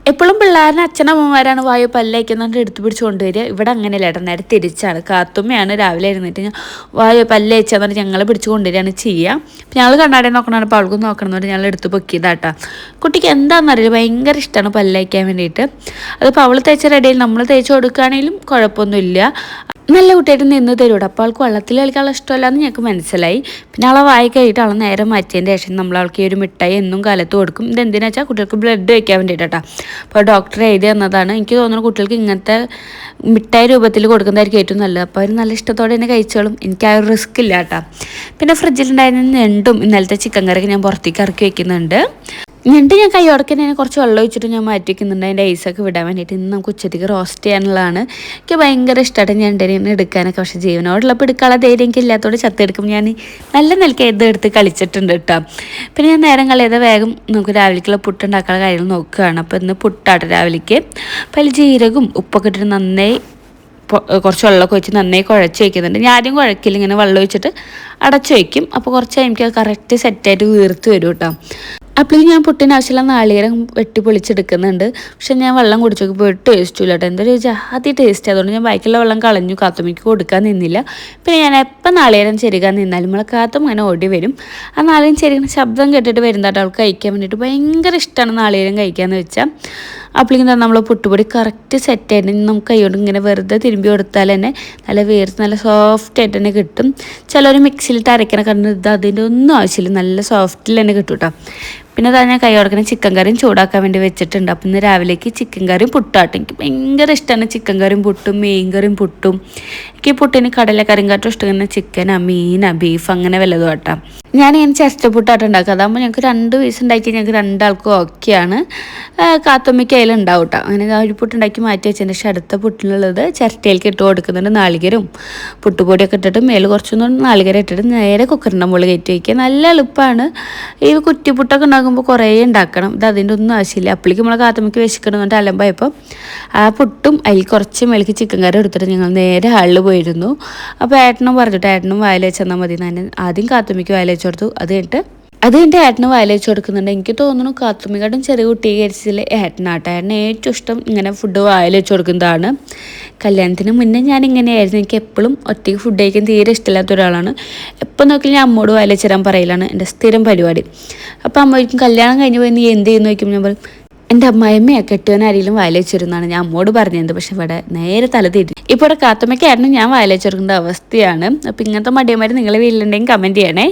എപ്പോഴും പിള്ളേരുടെ അച്ഛനമ്മമാരാണ് വായു പല്ലേക്കുന്നുണ്ട് എടുത്തു പിടിച്ച് കൊണ്ടുവരിക. ഇവിടെ അങ്ങനെയല്ല ഏട്ടാ, നേരെ തിരിച്ചാണ്. കാത്തുമ്മയാണ് രാവിലെ എഴുന്നേറ്റ് ഞാൻ വായു പല്ലേച്ചാൽ പറഞ്ഞ് ഞങ്ങൾ പിടിച്ച് കൊണ്ടുവരികയാണ് ചെയ്യുക. അപ്പം ഞങ്ങൾ കണ്ണാടി നോക്കണമാണ്, അപ്പോൾ അവൾക്കും നോക്കണം എന്ന് പറഞ്ഞ് ഞങ്ങൾ എടുത്ത് പൊക്കിയതാട്ടാ. കുട്ടിക്ക് എന്താണെന്നറിയില്ല, ഭയങ്കര ഇഷ്ടമാണ് പല്ലേക്കാൻ വേണ്ടിയിട്ട്. അതിപ്പോൾ അവൾ തേച്ച റെഡിയായി നമ്മൾ തേച്ച് കൊടുക്കുകയാണെങ്കിലും കുഴപ്പമൊന്നുമില്ല. നല്ല കുട്ടിയായിട്ട് നിന്ന് തരൂടെ. അപ്പോൾ അവൾക്ക് വെള്ളത്തിൽ കളിക്കാനുള്ള ഇഷ്ടമല്ലാന്ന് ഞങ്ങൾക്ക് മനസ്സിലായി. പിന്നെ അവളെ വായി കഴിഞ്ഞിട്ട് അവളെ നേരെ മാറ്റിയതിൻ്റെ ശേഷം നമ്മൾ അവൾക്ക് ഈ ഒരു മിഠായി എന്നും കാലത്ത് കൊടുക്കും. ഇതെന്തിനാ വെച്ചാൽ കുട്ടികൾക്ക് ബ്ലഡ് വയ്ക്കാൻ വേണ്ടിയിട്ടാ. അപ്പോൾ ഡോക്ടർ എഴുതി തന്നതാണ്. എനിക്ക് തോന്നുന്നു കുട്ടികൾക്ക് ഇങ്ങനത്തെ മിഠായി രൂപത്തിൽ കൊടുക്കുന്നതായിരിക്കും ഏറ്റവും നല്ലത്. അപ്പോൾ അവർ നല്ല ഇഷ്ടത്തോടെ തന്നെ കഴിച്ചോളും. എനിക്ക് ആ ഒരു റിസ്ക് ഇല്ല കേട്ടോ. പിന്നെ ഫ്രിഡ്ജിലുണ്ടായിരുന്ന ഞണ്ടും ഇന്നലത്തെ ചിക്കൻ കറിയൊക്കെ ഞാൻ പുറത്തേക്ക് ഇറക്കി വെക്കുന്നുണ്ട്. എന്നിട്ട് ഞാൻ കൈയോടക്കെ തന്നെ കുറച്ച് വെള്ളം ഒഴിച്ചിട്ട് ഞാൻ മാറ്റി വയ്ക്കുന്നുണ്ട്, അതിൻ്റെ ഐസൊക്കെ വിടാൻ വേണ്ടിയിട്ട്. ഇന്ന് നമുക്ക് ഉച്ചത്തേക്ക് റോസ്റ്റ് ചെയ്യാനുള്ളതാണ്. എനിക്ക് ഭയങ്കര ഇഷ്ടമായിട്ട് ഞണ്ടിനെ എടുക്കാനൊക്കെ. പക്ഷേ ജീവനോടുള്ളപ്പോൾ എടുക്കാനുള്ള ധൈര്യം എനിക്ക് ഇല്ലാത്തതോട് ചത്തെടുക്കും. ഞാൻ നല്ല നിലയ്ക്ക് എടുത്ത് കളിച്ചിട്ടുണ്ട് കേട്ടോ. പിന്നെ ഞാൻ നേരം കളയാതെ വേഗം നമുക്ക് രാവിലേക്കുള്ള പുട്ടുണ്ടാക്കാനുള്ള കാര്യങ്ങൾ നോക്കുകയാണ്. അപ്പോൾ ഇന്ന് പുട്ടാട്ട് രാവിലേക്ക്. അപ്പോൾ അതിൽ ജീരകവും ഉപ്പൊക്കെ ഇട്ടിട്ട് നന്നായി കുറച്ച് വെള്ളമൊക്കെ ഒഴിച്ച് നന്നായി കുഴച്ച് വയ്ക്കുന്നുണ്ട്. ഞാൻ ആദ്യം കുഴക്കില്ല, ഇങ്ങനെ വെള്ളം ഒഴിച്ചിട്ട് അടച്ചു വയ്ക്കും. അപ്പോൾ കുറച്ച് എനിക്ക് കറക്റ്റ് സെറ്റായിട്ട് വീർത്ത് വരും കേട്ടോ. അപ്പോഴേക്കും ഞാൻ പുട്ടിന് ആവശ്യമുള്ള നാളികേരം വെട്ടി പൊളിച്ചെടുക്കുന്നുണ്ട്. പക്ഷെ ഞാൻ വെള്ളം കുടിച്ചു നോക്കിയപ്പോൾ ഒരു ടേസ്റ്റും ഇല്ല കേട്ടോ. എന്തൊരു ജാതി ടേസ്റ്റ്. അതുകൊണ്ട് ഞാൻ ബാക്കിയുള്ള വെള്ളം കളഞ്ഞു, കാത്തുമ്മയ്ക്ക് കൊടുക്കാൻ നിന്നില്ല. പിന്നെ ഞാൻ എപ്പോൾ നാളികേരം ചെരുകാൻ നിന്നാലും നമ്മളെ കാത്തും അങ്ങനെ ഓടി വരും. ആ നാളികേരം ചെരുകുന്ന ശബ്ദം കേട്ടിട്ട് വരുന്നതായിട്ട് അവൾക്ക് കഴിക്കാൻ വേണ്ടിയിട്ട് ഭയങ്കര ഇഷ്ടമാണ് നാളികേരം കഴിക്കാമെന്ന് വെച്ചാൽ. അപ്പോഴേക്കും നമ്മൾ പുട്ടുപൊടി കറക്റ്റ് സെറ്റായിട്ട് നമുക്ക് കൈകൊണ്ട് ഇങ്ങനെ വെറുതെ തിരുമ്പി കൊടുത്താൽ തന്നെ നല്ല വേർത്ത് നല്ല സോഫ്റ്റായിട്ട് തന്നെ കിട്ടും. ചിലർ മിക്സിയിലിട്ട് അരയ്ക്കണ കണ്ടത് അതിൻ്റെ ഒന്നും ആവശ്യമില്ല, നല്ല സോഫ്റ്റിൽ തന്നെ കിട്ടും കേട്ടോ. പിന്നെ അതാ ഞാൻ കൈ കൊടുക്കുന്ന ചിക്കൻ കറിയും ചൂടാക്കാൻ വേണ്ടി വെച്ചിട്ടുണ്ട്. അപ്പം ഇന്ന് രാവിലേക്ക് ചിക്കൻ കറിയും പുട്ടാട്ടും. എനിക്ക് ഭയങ്കര ഇഷ്ടമാണ് ചിക്കൻ കറിയും പുട്ടും മീൻ കറിയും പുട്ടും. എനിക്ക് പുട്ടിന് കടലക്കറിയും കാട്ടും ഇഷ്ടം. ചിക്കനാ മീനാ ബീഫ് അങ്ങനെ വല്ലതും കേട്ടോ. ഞാനിങ്ങനെ ചിരട്ടപ്പുട്ടാട്ടം ഉണ്ടാക്കുക. അതാകുമ്പോൾ ഞങ്ങൾക്ക് 2 പീസ് ഉണ്ടാക്കി ഞങ്ങൾക്ക് 2 ആൾക്കും ഓക്കെയാണ്. കാത്തുമ്മയ്ക്ക് അതിലുണ്ടാവും കേട്ടോ. അങ്ങനെ ഒരു പുട്ടുണ്ടാക്കി മാറ്റി വെച്ചതിന് ശേഷം അടുത്ത പുട്ടിലുള്ളത് ചിരട്ടയിലേക്ക് ഇട്ട് കൊടുക്കുന്നുണ്ട്. നാളികേരവും പുട്ടുപൊടിയൊക്കെ ഇട്ടിട്ട് മേല് കുറച്ചൊന്നും നാളികേരം ഇട്ടിട്ട് നേരെ കുക്കറിൻ്റെ മുകളിൽ കയറ്റി വയ്ക്കുക. നല്ല എളുപ്പമാണ്. ഈ കുറ്റിപ്പുട്ടൊക്കെ ഉണ്ടാക്കുമ്പോൾ കുറേ ഉണ്ടാക്കണം. ഇത് അതിൻ്റെ ഒന്നും ആവശ്യമില്ല. അപ്പോഴേക്കും നമ്മളെ കാത്തുമ്മയ്ക്ക് വിശക്കണമെന്നിട്ട് അലമ്പായപ്പോൾ ആ പുട്ടും അതിൽ കുറച്ച് മേലേക്ക് ചിക്കൻ കറി എടുത്തിട്ട് ഞങ്ങൾ നേരെ ഹാളിൽ പോയിരുന്നു. അപ്പോൾ ഏട്ടനും പറഞ്ഞിട്ട് ഏട്ടനും വായിൽ വെച്ചെന്നാൽ മതി. ഞാൻ ആദ്യം കാത്തുമ്മയ്ക്ക് വായിൽ വെച്ച് കൊടുത്തു. അത് കഴിഞ്ഞിട്ട് ഏട്ടന് വായിൽ വെച്ച് കൊടുക്കുന്നുണ്ട്. എനിക്ക് തോന്നുന്നു കാത്തുമ്മക്കാട്ടും ചെറിയ കുട്ടി കഴിച്ചില്ല ഏട്ടനാട്ടോ. ഏട്ടന് ഏറ്റവും ഇഷ്ടം ഇങ്ങനെ ഫുഡ് വായിൽ വെച്ച് കൊടുക്കുന്നതാണ്. കല്യാണത്തിന് മുന്നേ ഞാൻ ഇങ്ങനെയായിരുന്നു. എനിക്ക് എപ്പോഴും ഒറ്റയ്ക്ക് ഫുഡ് കഴിക്കാൻ തീരെ ഇഷ്ടമില്ലാത്ത ഒരാളാണ്. എപ്പോൾ നോക്കിയാലും ഞാൻ അമ്മോട് വായിൽ വെച്ച് തരാൻ പറയലാണ് എൻ്റെ സ്ഥിരം പരിപാടി. അപ്പോൾ അമ്മ ചോദിക്കും കല്യാണം കഴിഞ്ഞ് പോയി നീ എന്ത് ചെയ്യുന്നു ചോദിക്കും. ഞാൻ പറയും എൻ്റെ അമ്മായിമ്മയെ കെട്ടുവാൻ ആരെങ്കിലും വായിൽ വെച്ചിരുന്നാണ് ഞാൻ അമ്മോട് പറഞ്ഞത്. പക്ഷെ ഇവിടെ നേരെ തല തിരി. ഇപ്പോൾ ഇവിടെ കാത്തുമ്മയ്ക്കായിരുന്നു ഞാൻ വായിൽ വെച്ചെടുക്കേണ്ട അവസ്ഥയാണ്. അപ്പോൾ ഇങ്ങനത്തെ മടിയന്മാർ നിങ്ങളെ വീട്ടിലുണ്ടെങ്കിൽ കമൻറ്റ് ചെയ്യണേ.